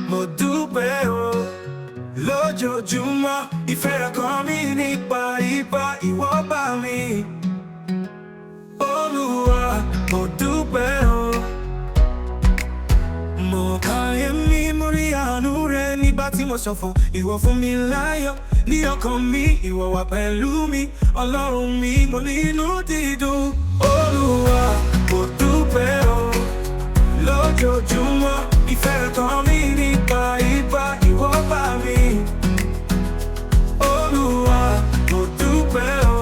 mo dúpẹ́ o. Lójoojúmọ́ ìfẹ́ rẹ kàn mí nípa ìwọ bá mi. Olúwa, mo dúpẹ́ o. Mo káyé mi, mo rí àánú rẹ nígbà tí mo ṣọ̀fọ̀. Ìwọ fún mi láyọ̀ ní ọkàn mi, ìwọ wà pẹ̀lú mi. Ọlọ́run mi, mo ní inú dídùn. Olúwa, mo dúpẹ́ o. Lójoojúmọ́ ìfẹ́ rẹ kàn mí nípa ìwọ bá mi. Olúwa, mo dúpẹ́ o.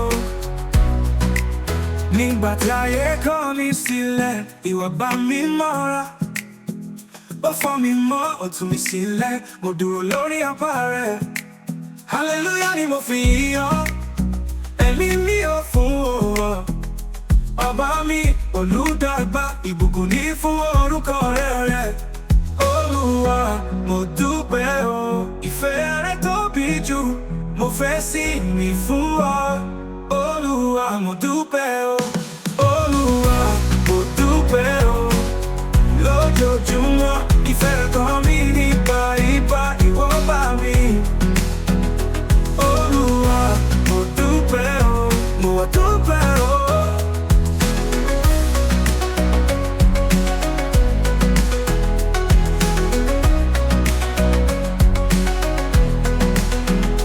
Nígbà tí ayé kọ̀ mí sílẹ̀, ìwọ bá mi mọ́ra. Ó fọ́ mi mọ́, ó tú mi sílẹ̀, mo dúró lórí apá rẹ̀. Hallelujah ni mo fi yìn, ẹ̀mí mi ò fún ọ. Ọba mi, olùdàgbà, ìbùkún ní fún orúkọ rẹ̀. Olúwa, mo dúpẹ́ o. Ìfẹ́ rẹ tóbi jù, mo fẹ́ sìn mí fún ọ. Olúwa, mo dúpẹ́ o. Olúwa, mo dúpẹ́ o. Lójoojúmọ́ ìfẹ́ rẹ kàn mí nípa ìwọ bá mi. Olúwa, mo dúpẹ́ o. Mo wá dúpẹ́ o.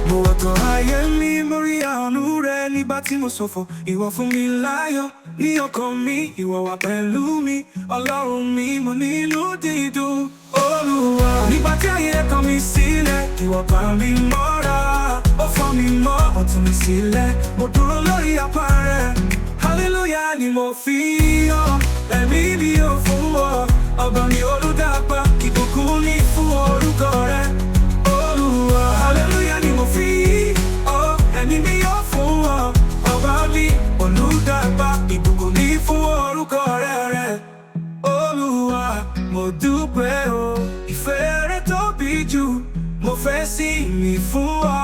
Mo wá tọ̀ ayé mi, mo rí àánú rẹ nígbà tí mo ṣọ̀fọ̀. Ìwọ fún mi láyọ̀ ní ọkàn mi, ìwọ wà pẹ̀lú mi. Ọlọ́run mi, mo ní inú dídùn. Olúwa, nígbà tí ayé kọ̀ mí sílẹ̀, ìwọ bá mi mọ́ra. Ó fọ́ mi mọ́, ó tú mi sílẹ̀, mo dúró lórí apá rẹ̀. Hallelujah ni mo fi yìn, ẹ̀mí mi ò fún ọ. Ọba mi olùdàgbà, ìbùkún ní fún orúkọ rẹ̀. Olúwa, hallelujah ni mo fi yìn, ẹ̀mí mi ò fún ọ. Ọba mi olùdàgbà, ìbùkún ní fún orúkọ rẹ̀. Olúwa, mo dúpẹ́ o. Ìfẹ́ rẹ tóbi jù, mo fẹ́ sìn mí fún ọ.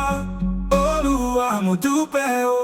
Olúwa, mo dúpẹ́ o.